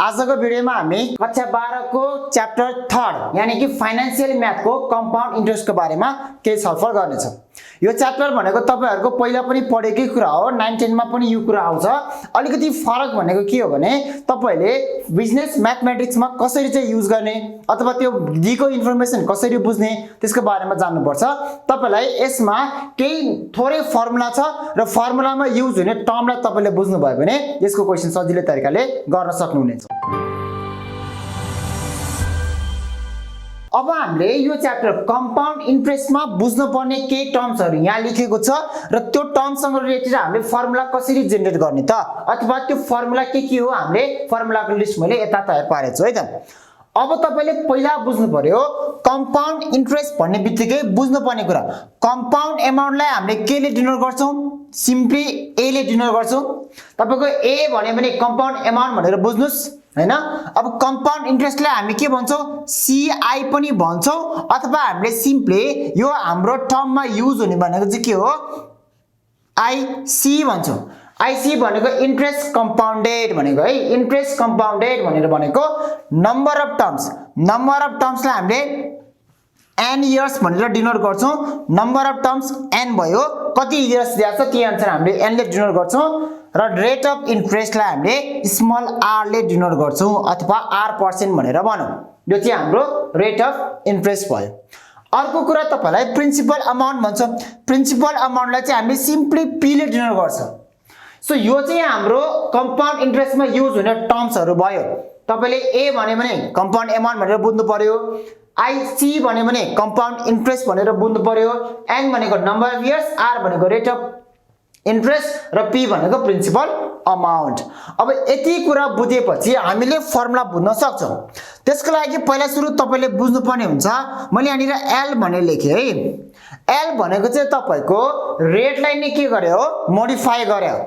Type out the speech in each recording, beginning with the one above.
आजको भिडियोमा हामी कक्षा 12 को च्याप्टर 3 यानी कि फाइनान्शियल म्याथ को कम्पाउन्ड इन्ट्रेस्ट को बारेमा केही छलफल गर्नेछौं। यो च्याप्टर भनेको तपाईहरुको पहिला पनि पढेकै कुरा हो, 9 10 मा पनि यो कुरा आउँछ। अलिकति फरक भनेको के हो भने तपाईले बिजनेस म्याथमेटिक्स मा कसरी चाहिँ युज गर्ने अथवा त्यो दिएको इन्फर्मेसन कसरी बुझ्ने त्यसको बारेमा जान्नु पर्छ। तपाईलाई यसमा केही थोरै फर्मुला छ र फर्मुलामा युज हुने टर्मलाई तपाईले बुझ्नु भयो भने यसको क्वेशन सजिलै तरिकाले गर्न सक्नुहुनेछ। अब हामीले यो च्याप्टर कम्पाउन्ड इन्ट्रेस्टमा बुझ्नु पर्ने केही टर्म्सहरु यहाँ लेखेको छ र त्यो टर्मसँग रिलेटेड हामीले फर्मुला कसरी जेनेरेट गर्ने त अथवा त्यो फर्मुला के हो हामीले फर्मुलाको लिस्ट मैले यता तयार पारेछु है त। अब तपाईले पहिला बुझ्नु पर्यो कम्पाउन्ड इन्ट्रेस्ट भन्ने बित्तिकै बुझ्नु पर्ने कुरा कम्पाउन्ड अमाउन्टलाई हामीले के ले डिनोट गर्छौं, सिम्पली ए ले डिनोट गर्छौं। तपाईको ए भने कम्पाउन्ड अमाउन्ट भनेर बुझ्नुस् हैन। अब कम्पाउन्ड इन्ट्रेस्टलाई हामी के भन्छौं, सीआई पनि भन्छौं अथवा हामीले सिम्पली यो हाम्रो टर्ममा युज हुने भनेको चाहिँ के हो, आईसी भन्छौं। आईसी भनेको इन्ट्रेस्ट कम्पाउन्डेड भनेको है, इन्ट्रेस्ट कम्पाउन्डेड भनेको नम्बर अफ टर्म्सलाई हामीले n इयर्स भनेर डिनोट गर्छौं। नम्बर अफ टर्म्स n भयो, कति इयर्स दिएको छ त्यही अनुसार हामीले n ले डिनोट गर्छौं र रेट अफ इन्ट्रेस्टलाई हामीले स्मल r ले डिनोट गर्छौं अथवा r% भनेर भनौं। यो चाहिँ हाम्रो रेट अफ इन्ट्रेस्ट भयो। अर्को कुरा तपाईलाई प्रिन्सिपल अमाउन्ट भन्छ। प्रिन्सिपल अमाउन्टलाई चाहिँ हामीले सिम्पली p ले डिनोट गर्छौं। सो यो चाहिँ हाम्रो कम्पाउन्ड इन्ट्रेस्टमा युज हुने टर्म्सहरु भयो। तपाईले a भने कम्पाउन्ड अमाउन्ट भनेर बुझ्नु पर्यो, आईसी भने कम्पाउन्ड इन्ट्रेस्ट भनेर बुझ्नु पर्यो, n भनेको नम्बर अफ इयर्स, r भनेको रेट अफ इन्ट्रेस्ट र p भनेको प्रिन्सिपल अमाउन्ट। अब यति कुरा बुझेपछि हामीले फर्मुला बुझ्न सक्छौं। त्यसको लागि पहिला सुरु तपाईले बुझ्नु पर्ने हुन्छ, मैले यहाँनिर l भनेर लेखे है। l भनेको चाहिँ तपाईको रेटलाई नै के गरे हो, मोडिफाई गरे हो।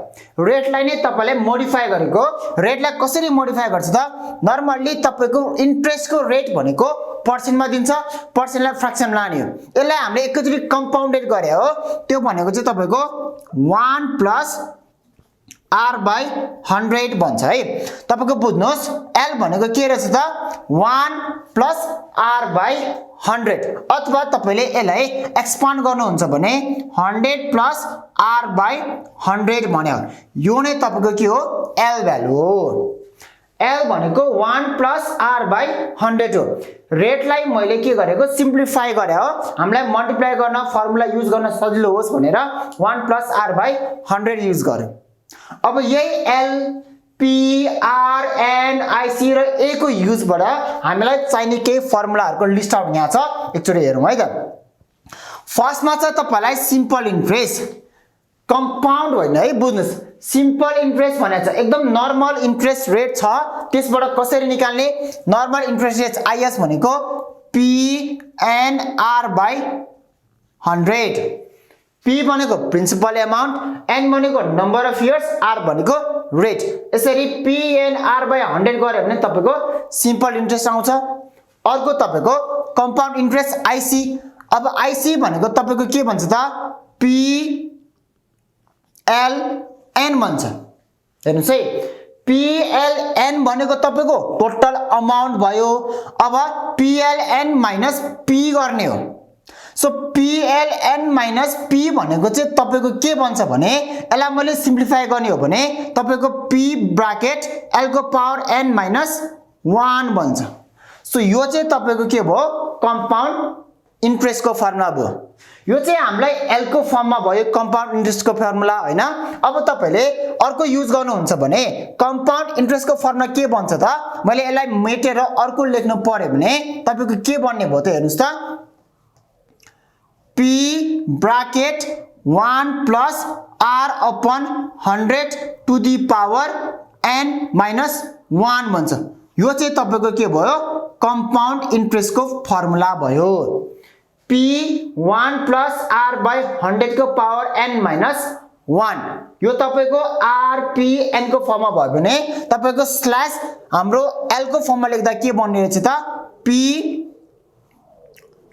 रेटलाई नै तपाईले मोडिफाई गरेको। रेटलाई कसरी मोडिफाई गर्छ त, नर्मली तपाईको इन्ट्रेस्टको रेट भनेको पर्सेन्टमा दिन्छ, पर्सेन्टलाई फ्र्याक्सन लाने हो। यसलाई हामीले एकैचोटी कम्पाउन्डेड गरे हो, त्यो भनेको चाहिँ तपाईको 1 प्लस r/100 भन्छ है। तपाईको बुझ्नुहोस् l भनेको के रहेछ त, 1 प्लस r/100 अथवा तपाईले यसलाई एक्सपान्ड गर्नुहुन्छ भने 100 प्लस r/100 भन्यो। यो नै तपाईको के हो, l भ्यालु हो। l भनेको 1 प्लस r/100 हो। रेटलाई मैले के गरेको, सिम्प्लिफाई गरे हो। हामीलाई मल्टिप्लाई गर्न फर्मुला युज गर्न सजिलो होस् भनेर 1 प्लस r/100 युज गर्यो। अब यही l p r n i c र a को युजबाट हामीलाई चाहिने केही फर्मुलाहरुको लिस्ट आउट यहाँ छ, एकचोटी हेरौं है त। फर्स्टमा चाहिँ तपाईलाई सिम्पल इन्ट्रेस्ट, कम्पाउन्ड होइन है, बुझ्नुस्। सिम्पल इन्ट्रेस्ट भनेको छ एकदम नर्मल इन्ट्रेस्ट रेट छ, त्यसबाट कसरी निकाल्ने, नर्मल इन्ट्रेस्ट रेट IS भनेको p n r/100। p भनेको प्रिन्सिपल अमाउन्ट, n भनेको नम्बर अफ इयर्स, r भनेको रेट। यसरी p n r/100 गरे भने तपाईको सिम्पल इन्ट्रेस्ट आउँछ। अर्को तपाईको कम्पाउन्ड इन्ट्रेस्ट IC। अब IC भनेको तपाईको के भन्छ त, p l n भन्छ। हेर्नुस् है, p l n भनेको तपाईको टोटल अमाउन्ट भयो। अब p l n minus p गर्ने हो। So p l n minus p भनेको चाहिँ तपाईको के भन्छ भने, यसलाई मैले सिम्प्लिफाई गर्ने हो भने तपाईको p ब्र्याकेट l को पावर n माइनस 1 भन्छ। सो यो चाहिँ तपाईको के भयो, कम्पाउन्ड इन्ट्रेस्टको फर्मुला भयो। यो चाहिँ हामीलाई l को फर्ममा भयो, कम्पाउन्ड इन्ट्रेस्टको फर्मुला हैन। अब तपाईले अर्को युज गर्नुहुन्छ भने कम्पाउन्ड इन्ट्रेस्टको फर्मुला के भन्छ त, मैले यसलाई मेटेर अर्को लेख्नु पर्यो भने तपाईको के बन्ने भयो त, हेर्नुस् त, p bracket 1 plus r/100 to the power n minus 1 भन्छ। यो चाहिँ तपाईको के भयो, कम्पाउन्ड इन्ट्रेस्टको फर्मुला भयो। p 1 प्लस r/100 को पावर n माइनस 1, यो तपाईको rpn को फर्ममा भयो भने तपाईको स्ल्याश हाम्रो l को फर्ममा लेख्दा के बन्ने रहेछ त, p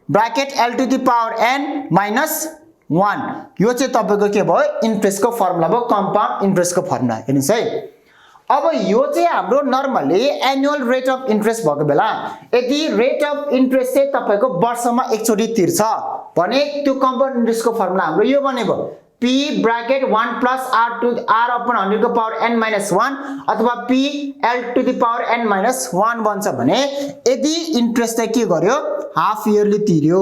bracket l to the power n minus 1। यो चाहिँ तपाईको के भयो, इन्ट्रेस्टको फर्मुला भयो, कम्पाउन्ड इन्ट्रेस्टको फर्मुला। हेर्नुस् है, अब यो चाहिँ हाम्रो normally annual rate of interest भएको बेला यदि रेट अफ इन्ट्रेस्ट चाहिँ तपाईको वर्षमा एकचोटी तिर्छ भने त्यो कम्पाउन्ड इन्ट्रेस्टको फर्मुला हाम्रो यो बनेको p bracket 1 plus r to r upon 100 को पावर n minus 1 अथवा p l to the power n minus 1 बन्छ भने यदि इन्ट्रेस्ट चाहिँ के गर्यो हाफ इयरली तिर्यो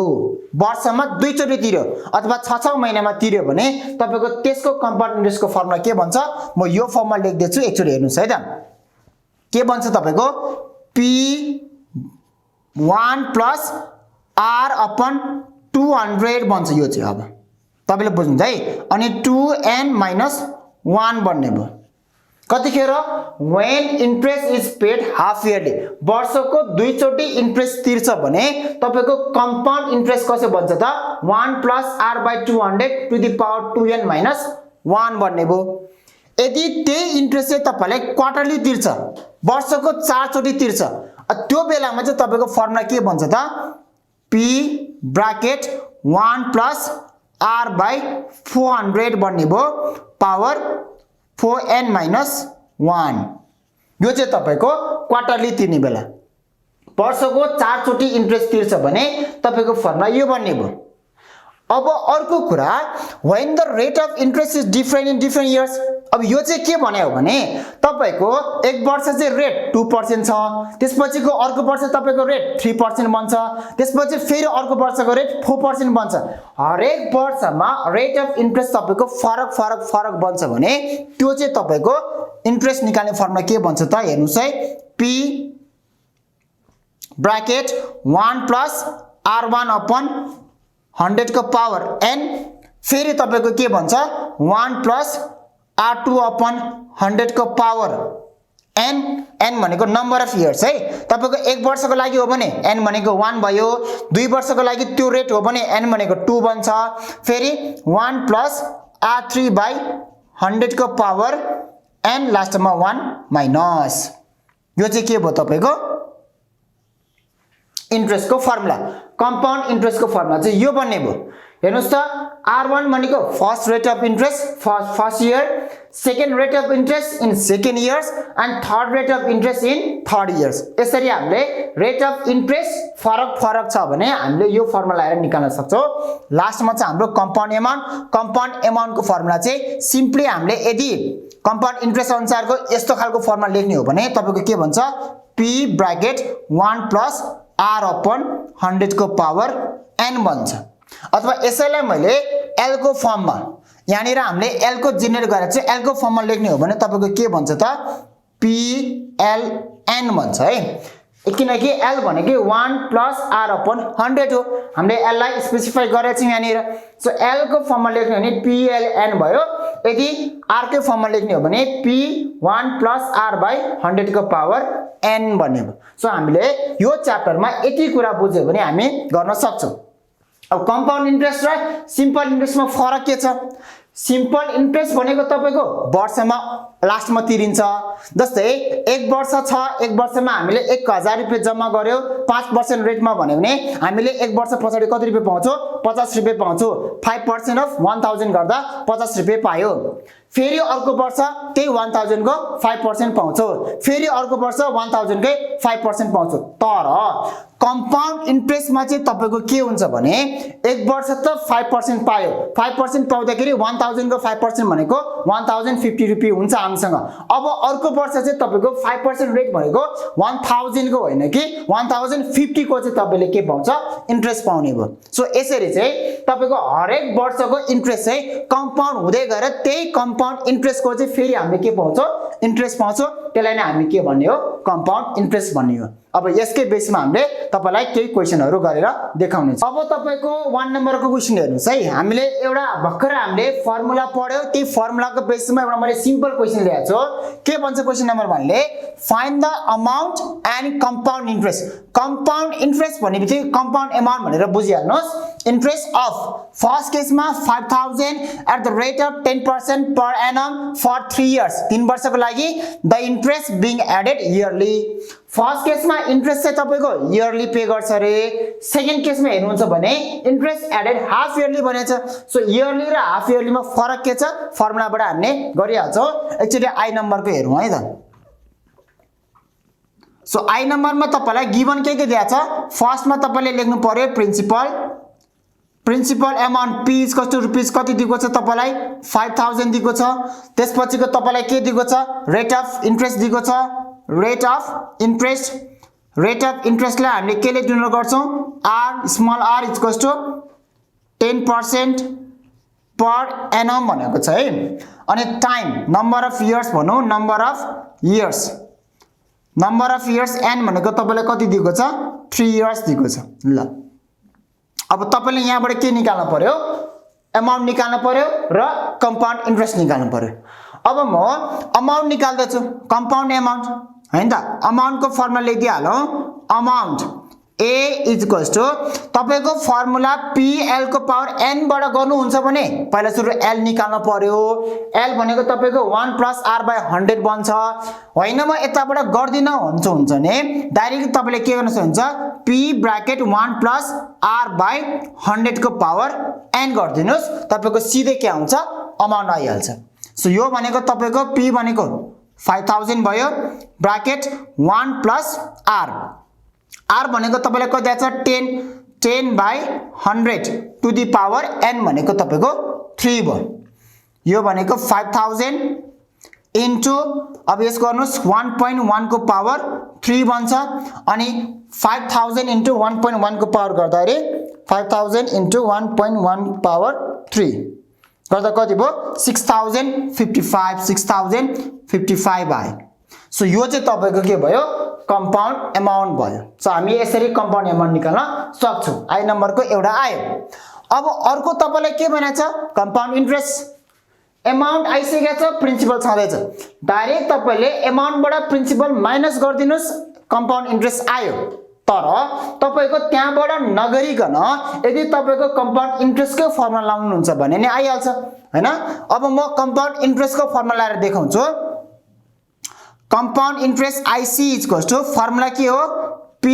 वर्षमा दुई चोटी तिर्यो अथवा 6 महिनामा तिर्यो भने तपाईको त्यसको कम्पाउन्ड इन्ट्रेस्टको फर्मुला के भन्छ म यो फर्ममा लेख्दै छु एकचोटी हेर्नुस् है त के भन्छ तपाईको p 1 plus r upon 200 भन्छ यो चाहिँ अब तपाईले बुझ्नुहुन्छ है अनि 2n minus 1 बन्ने भयो कतिखेर when interest is paid half yearly वर्षको दुई चोटी इन्ट्रेस्ट तिर्छ भने तपाईको कम्पाउन्ड इन्ट्रेस्ट कसो बन्छ त 1 plus r by 200 to the power 2n minus 1 बन्ने भयो यदि त्यही इन्ट्रेस्ट चाहिँ तपाईलाई क्वार्टरली तिर्छ वर्षको 4 चोटी तिर्छ त्यो बेलामा चाहिँ तपाईको फर्मुला के बन्छ त p bracket 1 plus r by 400 बन्ने भयो पावर 4n minus 1 यो चाहिँ तपाईको क्वार्टरली तिर्ने बेला वर्षको 4 चोटी इन्ट्रेस्ट तिर्छ भने तपाईको फर्मुला यो बन्ने भयो अब अर्को कुरा when the rate of interest is different in different years अब यो चाहिँ के भन्यो भने तपाईको एक वर्ष चाहिँ रेट 2% छ त्यसपछिको अर्को वर्ष तपाईको रेट 3% बन्छ त्यसपछि फेरि अर्को वर्षको रेट 4% बन्छ हरेक वर्षमा रेट अफ इन्ट्रेस्ट तपाईको फरक बन्छ भने त्यो चाहिँ तपाईको इन्ट्रेस्ट निकाल्ने फर्मुला के बन्छ त हेर्नुस् है p bracket 1 plus r1 upon 100 को पावर n फेरि तपाईको के भन्छ 1 plus r2 upon 100 को पावर n भनेको नम्बर अफ इयर्स है तपाईको एक वर्षको लागि हो भने n भनेको 1 भयो दुई वर्षको लागि त्यो रेट हो भने n भनेको 2 बन्छ फेरि 1 plus r3 by 100 को पावर n लास्टमा 1 माइनस यो चाहिँ के भयो तपाईको इन्ट्रेस्ट को फर्मुला कम्पाउन्ड इन्ट्रेस्ट को फर्मुला चाहिँ यो बन्ने भयो हेर्नुस् त r1 भनेको first rate of interest first year second rate of interest in second years and third rate of interest in third years यसरी हामीले रेट अफ इन्ट्रेस्ट फरक छ भने हामीले यो फर्मुला लगाएर निकाल्न सक्छौं लास्टमा चाहिँ हाम्रो कम्पाउन्ड एमाउन्ट को फर्मुला चाहिँ सिम्पली हामीले यदि कम्पाउन्ड इन्ट्रेस्ट अनुसारको यस्तो खालको फर्मुला लेख्ने हो भने तपाईको के भन्छ p bracket 1 plus r upon 100 को पावर n बन्छ अथवा यसैलाई मैले l को फर्ममा यहाँनिर हामीले l को जेनेरेट गरेर चाहिँ l को फर्ममा लेख्ने हो भने तपाईको के भन्छ त p l n भन्छ है किनकि l भनेको 1 plus r upon 100 हो हामीले l लाई स्पेसिफाई गरेर चाहिँ यहाँनिर सो l को फर्ममा लेख्ने हो भने p l n भयो यदि r को फर्ममा लेख्ने हो भने p 1 plus r by 100 को पावर n बन्ने भयो सो हामीले यो च्याप्टरमा यति कुरा बुझ्यो भने हामी गर्न सक्छौं अब कम्पाउन्ड इन्ट्रेस्ट र सिम्पल इन्ट्रेस्टमा फरक के छ सिम्पल इन्ट्रेस्ट भनेको तपाईको वर्षमा लास्टमा तिरिन्छ जस्तै एक वर्ष छ एक वर्षमा हामीले 1000 रुपैयाँ जम्मा गर्यो 5% रेटमा भन्यो भने हामीले एक वर्ष पछाडी कति रुपैयाँ पाउँछौ 50 रुपैयाँ पाउँछौ 5% अफ 1000 गर्दा 50 रुपैयाँ पायो फेरि अर्को वर्ष त्यही 1000 को 5% पाउँछौ फेरि अर्को वर्ष 1000 कै 5% पाउँछौ तर कम्पाउन्ड इन्ट्रेस्टमा चाहिँ तपाईको के हुन्छ भने एक वर्ष त 5% पायो 5% पाउँदाखेरि 1000 को 5% भनेको 1050 रुपैयाँ हुन्छ हामीसँग अब अर्को वर्ष चाहिँ तपाईको 5% रेट भनेको 1000 को होइन कि 1050 को चाहिँ तपाईले के पाउँछ इन्ट्रेस्ट पाउने भयो सो यसरी चाहिँ तपाईको हरेक वर्षको इन्ट्रेस्ट चाहिँ कम्पाउन्ड हुँदै गएर त्यही कम्पाउन्ड इन्ट्रेस्ट को चाहिँ फेरि हामीले के पाउँछौ इन्ट्रेस्ट पाउँछौ त्यसलाई नै हामी के भन्ने हो कम्पाउन्ड इन्ट्रेस्ट भन्ने हो अब यसकै बेसमा हामीले तपाईलाई केही क्वेशनहरु गरेर देखाउने छ अब तपाईको 1 नम्बरको क्वेशन हेर्नुस् है हामीले एउटा भर्खर हामीले फर्मुला पढ्यौ त्यही फर्मुलाको बेसमा एउटा मैले सिम्पल क्वेशन ल्याएको छु के भन्छ क्वेशन नम्बर 1 ले find the amount and compound interest भनेपछि कम्पाउन्ड अमाउन्ट भनेर बुझिहाल्नुस् इन्ट्रेस्ट अफ फर्स्ट केसमा 5000 at the rate of 10% per annum for 3 years 3 वर्षको लागि the interest being added yearly first केसमा इन्ट्रेस्ट चाहिँ तपाईको इयरली पे गर्छ रे सेकेन्ड केसमा हेर्नुहुन्छ भने इन्ट्रेस्ट एडेड हाफ इयरली भनेछ सो इयरली र हाफ इयरलीमा फरक के छ फर्मुलाबाट हामीले गरिहाल्छौं एकचोटी आई नम्बरको हेरौं है त सो आई नम्बरमा तपाईलाई गिवन के दिएको छ फर्स्टमा तपाईले लेख्नु पर्यो principal amount p equals to rupees कति दिएको छ तपाईलाई 5000 दिएको छ त्यसपछिको तपाईलाई के दिएको छ रेट अफ इन्ट्रेस्ट दिएको छ रेट अफ इन्ट्रेस्टलाई हामीले केले डिनोट गर्छौं r small r equals to 10% per annum भनेको छ है अनि टाइम नम्बर अफ इयर्स भनौं नम्बर अफ इयर्स n भनेको तपाईलाई कति दिएको छ 3 इयर्स दिएको छ ल अब तपाईले यहाँबाट के निकाल्नु पर्यो अमाउन्ट निकाल्नु पर्यो र कम्पाउन्ड इन्ट्रेस्ट निकाल्नु पर्यो अब म अमाउन्ट निकाल्दै छु कम्पाउन्ड अमाउन्ट हैन त अमाउन्टको फर्मुला लेखिदिहालौं अमाउन्ट a इक्वल्स टु तपाईको फर्मुला pl को पावर n बाट गर्नुहुन्छ भने पहिला सुरु l निकाल्नु पर्यो l भनेको तपाईको 1 + r/100 बन्छ हैन म यताबाट गर्दिन हुन्छ नि डाइरेक्ट तपाईले के गर्न सक्नुहुन्छ p ब्र्याकेट 1 + r/100 को पावर n गर्दिनुस् तपाईको सिधै के आउँछ अमाउन्ट आइहाल्छ सो यो भनेको तपाईको p भनेको 5000 भयो ब्र्याकेट 1 + r भनेको तपाईलाई कति आछ 10/100 टु दी पावर n भनेको तपाईको 3 भयो यो भनेको 5000 इन्टु अब यस गर्नुस् 1.1 को पावर 3 बन्छ अनि 5000 इन्टु 1.1 को पावर गर्दाखेरि 5000 इन्टु 1.1 पावर 3 गर्दा कति भयो 6055 आयो सो यो चाहिँ तपाईको के भयो कम्पाउन्ड अमाउन्ट भयो सो हामी यसरी कम्पाउन्ड अमाउन्ट निकाल्न सक्छौं आई नम्बरको एउटा आयो अब अर्को तपाईलाई के भनेछ कम्पाउन्ड इन्ट्रेस्ट अमाउन्ट आइसकेको छ प्रिन्सिपल छँदैछ डाइरेक्ट तपाईले अमाउन्टबाट प्रिन्सिपल माइनस गर्दिनुस् कम्पाउन्ड इन्ट्रेस्ट आयो तर तपाईको त्यहाँबाट नगरिकन यदि तपाईको कम्पाउन्ड इन्ट्रेस्टको फर्मुला लाउनुहुन्छ भने नि आइहाल्छ हैन अब म कम्पाउन्ड इन्ट्रेस्टको फर्मुला लाएर देखाउँछु compound interest IC equals to formula के हो P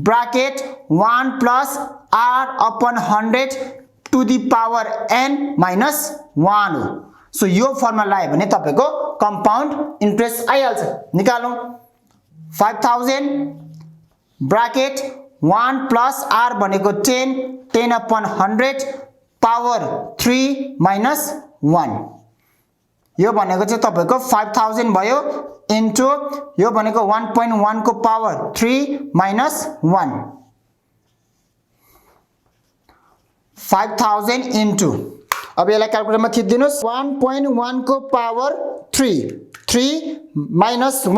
bracket 1 plus R upon 100 to the power n minus 1 हो सो यो फर्मुला लाए भने तपाईको compound interest आइहाल्छ निकालौं 5000 bracket 1 plus R भनेको 10 upon 100 power 3 minus 1 यो भनेको चाहिँ तपाईको 5000 भयो इन्टु यो भनेको 1.1 को पावर 3 minus 1 5000 इन्टु अब यसलाई क्याल्कुलेटरमा थिच्दिनुस् 1.1 को पावर 3 minus 1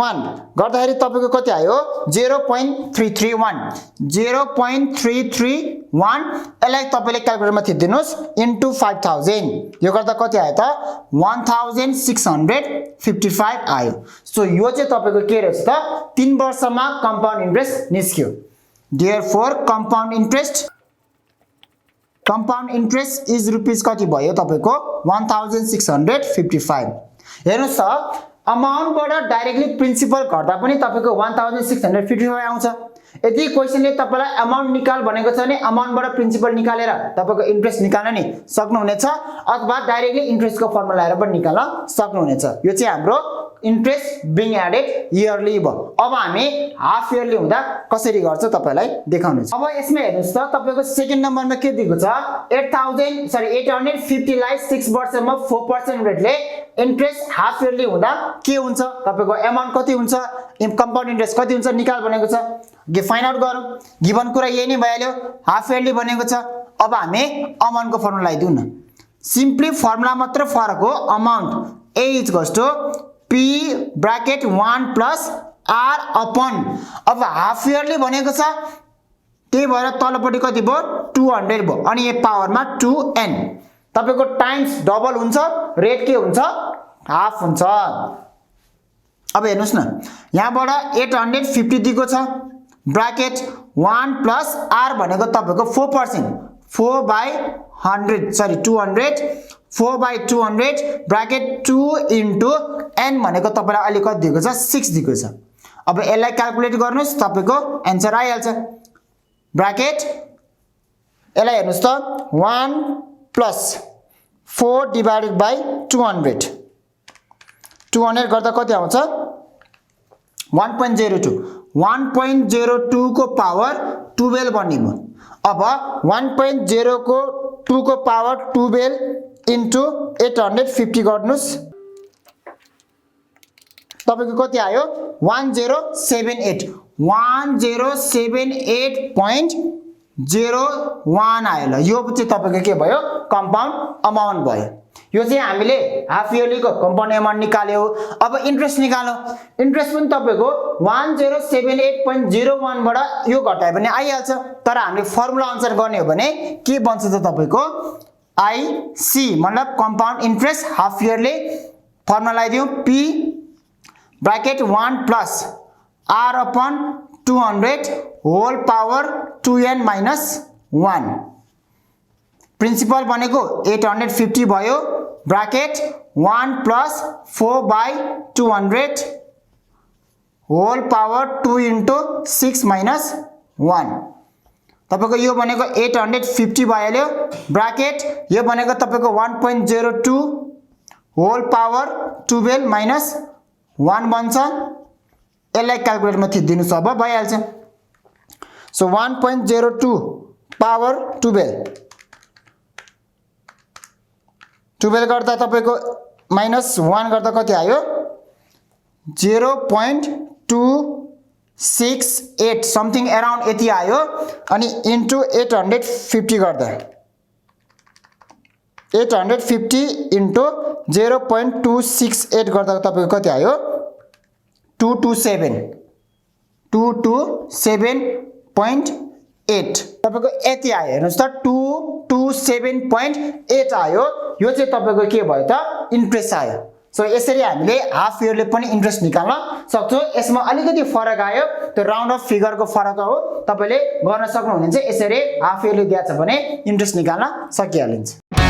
गर्दाखेरि तपाईको कति आयो 0.331 यसलाई तपाईले क्याल्कुलेटरमा थिच्दिनुस् इन्टु 5000 यो गर्दा कति आयो त 1655 आयो सो यो चाहिँ तपाईको के रहेछ त 3 वर्षमा कम्पाउन्ड इन्ट्रेस्ट निस्क्यो therefore compound interest is rupees कति भयो तपाईको 1655 हेर्नुस् त अमाउन्टबाट डाइरेक्टली प्रिन्सिपल घट्दा पनि तपाईको 1655 आउँछ यदि क्वेशनले तपाईलाई अमाउन्ट निकाल भनेको छ भने अमाउन्टबाट प्रिन्सिपल निकालेर तपाईको इन्ट्रेस्ट निकाल्न नि सक्नुहुनेछ अथवा डाइरेक्टली इन्ट्रेस्टको फर्मुला लाएर पनि निकाल्न सक्नुहुनेछ यो चाहिँ हाम्रो इन्ट्रेस्ट बिङ एडेड इयरली भयो अब हामी हाफ इयरली हुँदा कसरी गर्छ तपाईलाई देखाउनु छ अब यसमा हेर्नुस् त तपाईको सेकेन्ड नम्बरमा के दिएको छ 850 लाई 6 वर्षमा 4% रेटले इन्ट्रेस्ट हाफ इयरली हुँदा के हुन्छ तपाईको अमाउन्ट कति हुन्छ कम्पाउन्ड इन्ट्रेस्ट कति हुन्छ निकाल भनेको छ के फाइन्ड आउट गरौँ गिवन कुरा यही नै भइहाल्यो हाफ इयरली भनेको छ अब हामी अमाउन्टको फर्मुला लगाइदिउँ न सिम्पली फर्मुला मात्र फरक हो amount A equals to P bracket 1 plus R upon अब हाफ इयरली भनेको छ त्यही भएर तलपट्टि कति भयो 200 भयो अनि यो पावरमा 2n तपाईको टाइम्स डबल हुन्छ रेट के हुन्छ हाफ हुन्छ अब हेर्नुस् न यहाँबाट 850 दिएको छ ब्रैकेट 1 plus R भनेको तपाईको 4% 200 4/200 ब्रैकेट 2 into n भनेको तपाईलाई अहिले कति दिएको छ 6 दिएको छ अब यसलाई क्याल्कुलेट गर्नुस् तपाईको आन्सर आइहाल्छ ब्रैकेट यसलाई हेर्नुस् त 1 plus 4 divided by 200 गर्दा कति आउँछ 1.02 1.02 को पावर 12 बनियो। अब 1.0 को 2 को पावर 12 इन्टु 850 गर्नुस्, तपाईको कति आयो 1078 1078.01 आयो ल। यो चाहिँ तपाईको के भयो कम्पाउन्ड अमाउन्ट भयो। यो चाहिँ हामीले हाफ इयरली को कम्पाउन्ड अमाउन्ट निकाल्यो। अब इन्ट्रेस्ट निकाल्यो। इन्ट्रेस्ट पनि तपाईको 1078.01 बाट यो घटाए भने आइहाल्छ, तर हामीले फर्मुला अनुसार गर्ने हो भने के बन्छ त तपाईको आईसी मतलब compound interest half yearly. Formula लगाइदियौ P bracket 1 plus R upon 200 whole power 2n minus 1। Principal बनेको 850 भयो bracket 1 plus 4/200 whole power 2 into 6 minus 1। तपाईको यो बनेको 850 भइहाल्यो ब्रैकेट यो बनेको तपाईको 1.02 होल पावर 12 माइनस 1 बन्छ। यसलाई क्याल्कुलेटरमा थिच्दिनुस् अब भइहाल्छ। सो 1.02 पावर 12 गर्दा तपाईको माइनस 1 गर्दा कति आयो 0.268 समथिङ अराउन्ड यति आयो। अनि इन्टु 850 गर्दा 850 इन्टु 0.268 गर्दा तपाईको कति आयो 227.8 तपाईको यति आयो। हेर्नुस् त 227.8 आयो। यो चाहिँ तपाईको के भयो त इन्ट्रेस्ट आयो। सो यसरी हामीले हाफ इयरले पनि इन्ट्रेस्ट निकाल्न सक्छौं। यसमा अलिकति फरक आयो, त्यो राउन्ड अफ फिगरको फरक हो। तपाईले गर्न सक्नुहुनेछ यसरी हाफ इयरले दिएको छ भने इन्ट्रेस्ट निकाल्न सकिहालिन्छ।